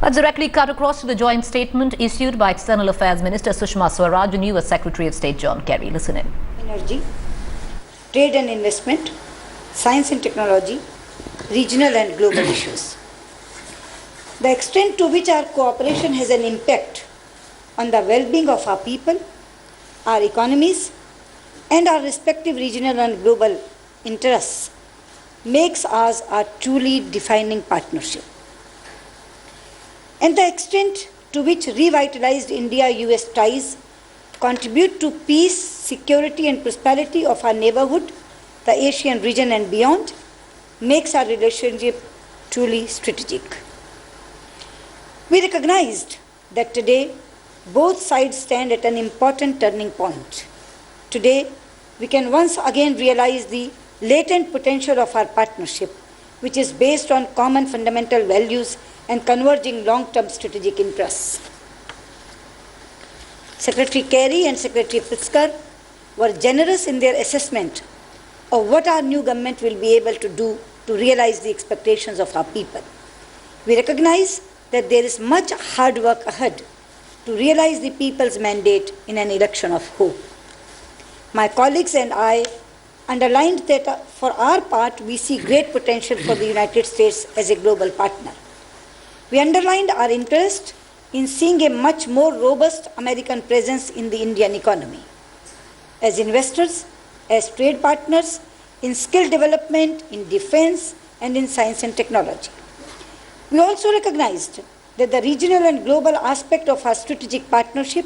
Let's directly cut across to the joint statement issued by External Affairs Minister Sushma Swaraj and US Secretary of State John Kerry. Listen in. Energy, trade and investment, science and technology, regional and global issues. The extent to which our cooperation has an impact on the well-being of our people, our economies, and our respective regional and global interests makes us a truly defining partnership. And the extent to which revitalized India-US ties contribute to peace, security and prosperity of our neighborhood, the Asian region and beyond, makes our relationship truly strategic. We recognized that today both sides stand at an important turning point. Today, we can once again realize the latent potential of our partnership, which is based on common fundamental values and converging long-term strategic interests. Secretary Kerry and Secretary Pritzker were generous in their assessment of what our new government will be able to do to realize the expectations of our people. We recognize that there is much hard work ahead to realize the people's mandate in an election of hope. My colleagues and I underlined that for our part, we see great potential for the United States as a global partner. We underlined our interest in seeing a much more robust American presence in the Indian economy, as investors, as trade partners, in skill development, in defense, and in science and technology. We also recognized that the regional and global aspect of our strategic partnership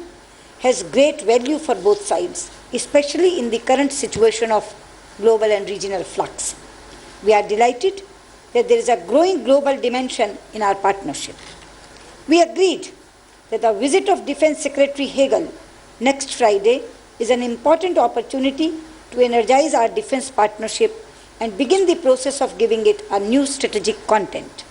has great value for both sides, especially in the current situation of global and regional flux. We are delighted that there is a growing global dimension in our partnership. We agreed that the visit of Defense Secretary Hagel next Friday is an important opportunity to energize our defense partnership and begin the process of giving it a new strategic content.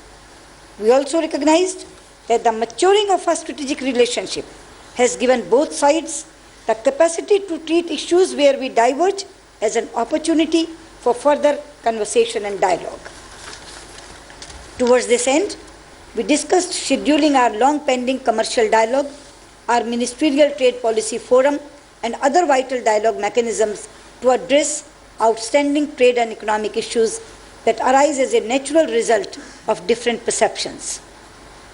We also recognized that the maturing of our strategic relationship has given both sides the capacity to treat issues where we diverge as an opportunity for further conversation and dialogue. Towards this end, we discussed scheduling our long-pending commercial dialogue, our ministerial trade policy forum, and other vital dialogue mechanisms to address outstanding trade and economic issues that arise as a natural result of different perceptions.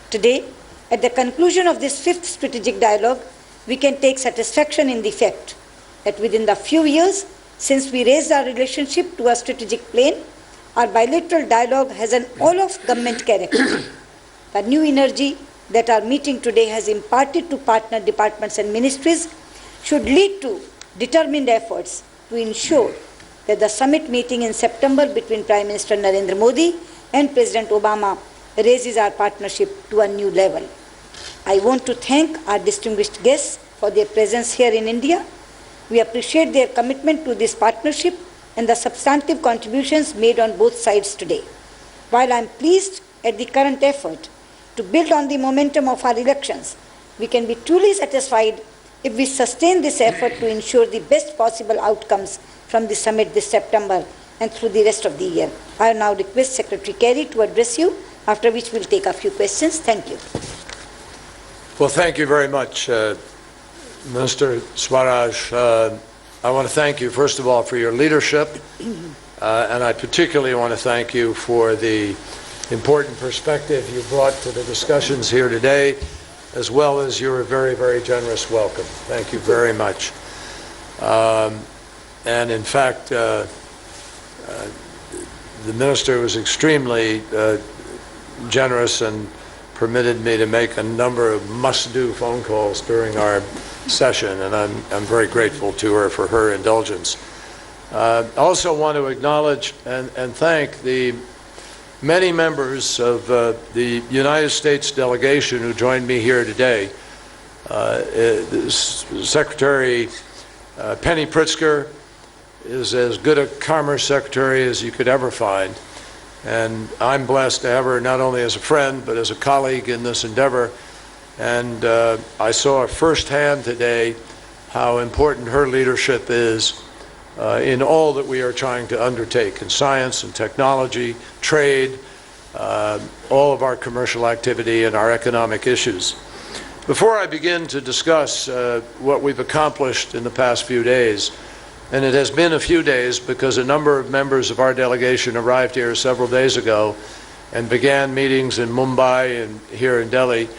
Today, at the conclusion of this fifth strategic dialogue, we can take satisfaction in the fact that within the few years since we raised our relationship to a strategic plane, our bilateral dialogue has an all-of-government character. The new energy that our meeting today has imparted to partner departments and ministries should lead to determined efforts to ensure that the summit meeting in September between Prime Minister Narendra Modi and President Obama raises our partnership to a new level. I want to thank our distinguished guests for their presence here in India. We appreciate their commitment to this partnership and the substantive contributions made on both sides today. While I am pleased at the current effort to build on the momentum of our elections, we can be truly satisfied if we sustain this effort to ensure the best possible outcomes from the summit this September and through the rest of the year. I now request Secretary Kerry to address you, after which we'll take a few questions. Thank you. Well, thank you very much, Minister Swaraj. I want to thank you, first of all, for your leadership, and I particularly want to thank you for the important perspective you brought to the discussions here today, as well as your very, very generous welcome. Thank you very much. And in fact, the Minister was extremely generous and permitted me to make a number of must-do phone calls during our session, and I'm very grateful to her for her indulgence. I also want to acknowledge and thank the many members of the United States delegation who joined me here today. Secretary Penny Pritzker is as good a Commerce Secretary as you could ever find, and I'm blessed to have her not only as a friend but as a colleague in this endeavor. And I saw firsthand today how important her leadership is in all that we are trying to undertake in science and technology, trade, all of our commercial activity and our economic issues. Before I begin to discuss what we've accomplished in the past few days, and it has been a few days because a number of members of our delegation arrived here several days ago and began meetings in Mumbai and here in Delhi.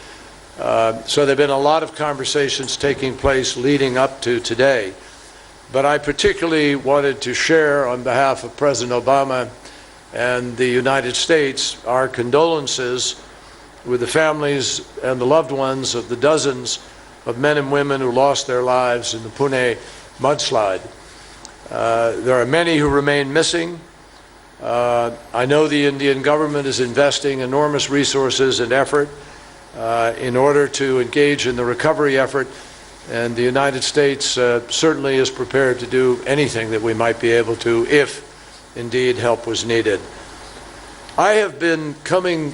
So there have been a lot of conversations taking place leading up to today. But I particularly wanted to share on behalf of President Obama and the United States our condolences with the families and the loved ones of the dozens of men and women who lost their lives in the Pune mudslide. There are many who remain missing. I know the Indian government is investing enormous resources and effort in order to engage in the recovery effort, and the United States certainly is prepared to do anything that we might be able to if indeed help was needed. I have been coming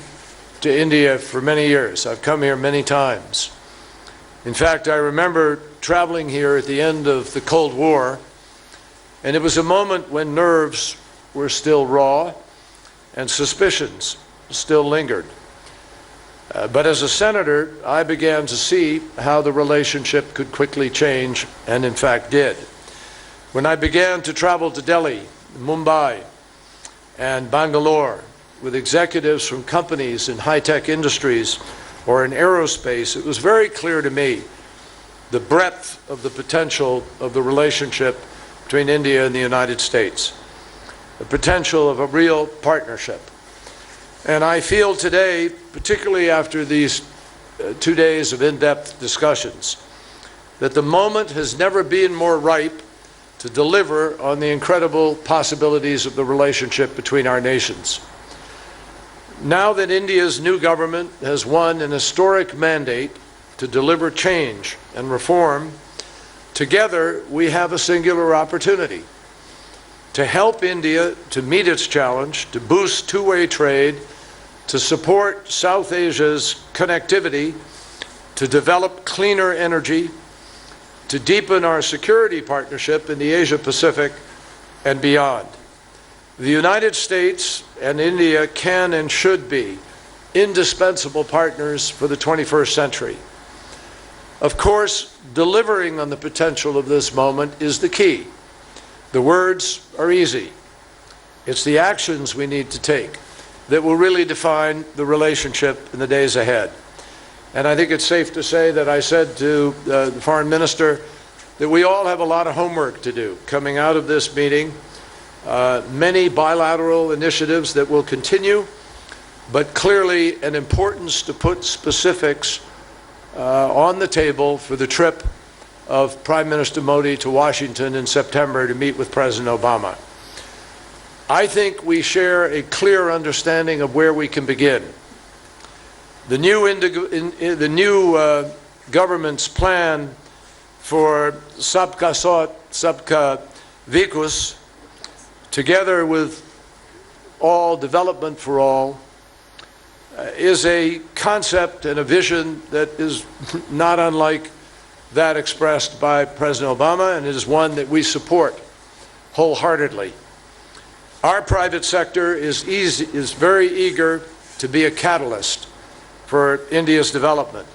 to India for many years. I've come here many times. In fact, I remember traveling here at the end of the Cold War, and it was a moment when nerves were still raw and suspicions still lingered. But as a senator, I began to see how the relationship could quickly change, and in fact did. When I began to travel to Delhi, Mumbai, and Bangalore with executives from companies in high-tech industries or in aerospace, it was very clear to me the breadth of the potential of the relationship between India and the United States, the potential of a real partnership. And I feel today, particularly after these 2 days of in-depth discussions, that the moment has never been more ripe to deliver on the incredible possibilities of the relationship between our nations. Now that India's new government has won an historic mandate to deliver change and reform, together we have a singular opportunity to help India to meet its challenge, to boost two-way trade, to support South Asia's connectivity, to develop cleaner energy, to deepen our security partnership in the Asia-Pacific and beyond. The United States and India can and should be indispensable partners for the 21st century. Of course, delivering on the potential of this moment is the key. The words are easy. It's the actions we need to take that will really define the relationship in the days ahead. And I think it's safe to say that I said to the Foreign Minister that we all have a lot of homework to do coming out of this meeting. Many bilateral initiatives that will continue, but clearly an importance to put specifics on the table for the trip of Prime Minister Modi to Washington in September to meet with President Obama. I think we share a clear understanding of where we can begin. The new government's plan for Sabka Saath, Sabka Vikas, together with all development for all, is a concept and a vision that is not unlike that expressed by President Obama, and it is one that we support wholeheartedly. Our private sector is very eager to be a catalyst for India's development,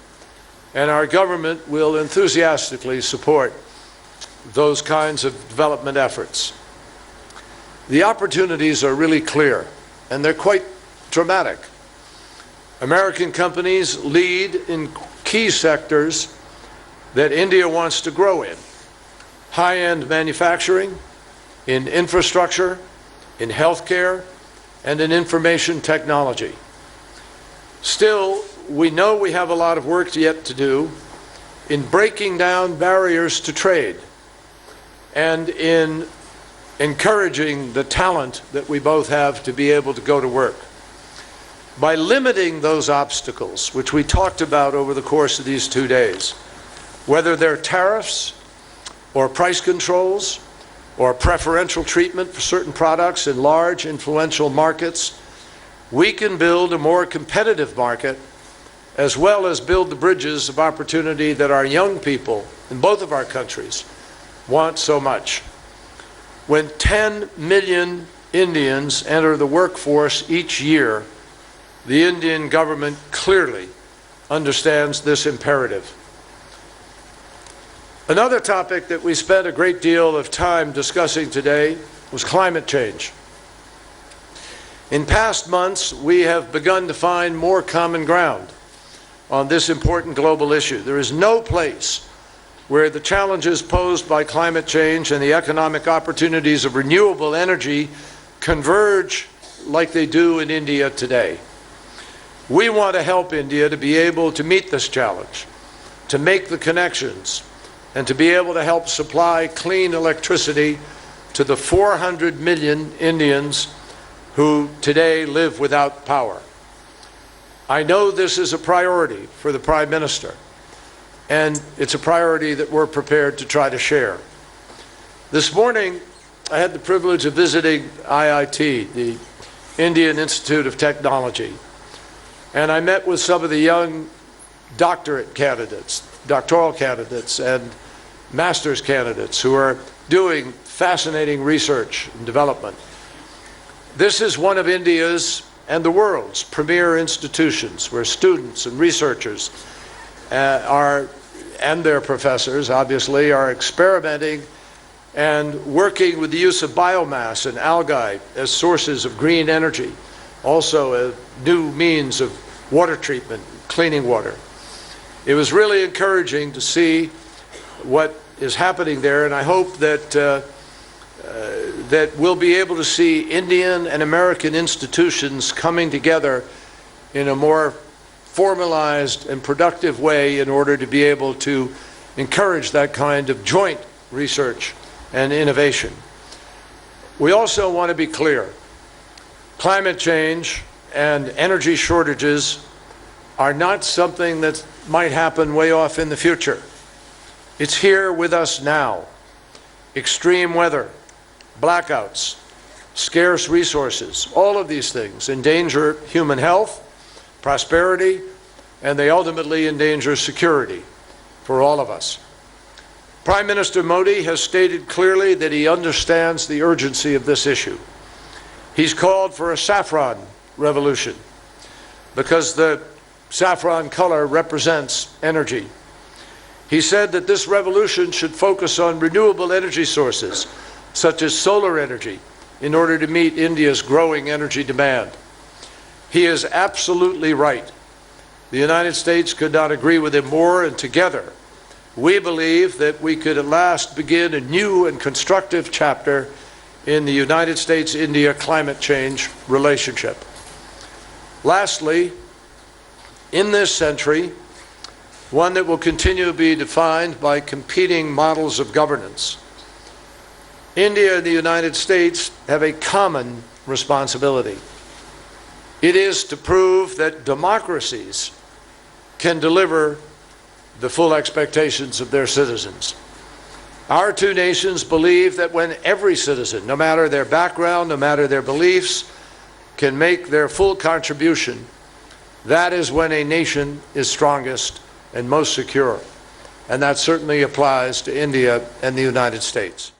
and our government will enthusiastically support those kinds of development efforts. The opportunities are really clear, and they're quite dramatic. American companies lead in key sectors that India wants to grow in: high-end manufacturing, in infrastructure, in healthcare, and in information technology. Still, we know we have a lot of work yet to do in breaking down barriers to trade and in encouraging the talent that we both have to be able to go to work. By limiting those obstacles, which we talked about over the course of these 2 days, whether they're tariffs or price controls or preferential treatment for certain products in large, influential markets, we can build a more competitive market as well as build the bridges of opportunity that our young people in both of our countries want so much. When 10 million Indians enter the workforce each year, The Indian government clearly understands this imperative. Another topic that we spent a great deal of time discussing today was climate change. In past months, we have begun to find more common ground on this important global issue. There is no place where the challenges posed by climate change and the economic opportunities of renewable energy converge like they do in India today. We want to help India to be able to meet this challenge, to make the connections, and to be able to help supply clean electricity to the 400 million Indians who today live without power. I know this is a priority for the Prime Minister, and it's a priority that we're prepared to try to share. This morning, I had the privilege of visiting IIT, the Indian Institute of Technology, and I met with some of the young doctorate candidates, doctoral candidates, and master's candidates who are doing fascinating research and development. This is one of India's and the world's premier institutions where students and researchers and their professors, obviously, are experimenting and working with the use of biomass and algae as sources of green energy, also a new means of water treatment, cleaning water. It was really encouraging to see what is happening there, and I hope that that we'll be able to see Indian and American institutions coming together in a more formalized and productive way in order to be able to encourage that kind of joint research and innovation. We also want to be clear. Climate change and energy shortages are not something that might happen way off in the future. It's here with us now. Extreme weather, blackouts, scarce resources, all of these things endanger human health, prosperity, and they ultimately endanger security for all of us. Prime Minister Modi has stated clearly that he understands the urgency of this issue. He's called for a saffron revolution because the saffron color represents energy. He said that this revolution should focus on renewable energy sources, such as solar energy, in order to meet India's growing energy demand. He is absolutely right. The United States could not agree with him more, and together we believe that we could at last begin a new and constructive chapter in the United States-India climate change relationship. Lastly, in this century, one that will continue to be defined by competing models of governance, India and the United States have a common responsibility. It is to prove that democracies can deliver the full expectations of their citizens. Our two nations believe that when every citizen, no matter their background, no matter their beliefs, can make their full contribution, that is when a nation is strongest and most secure. And that certainly applies to India and the United States.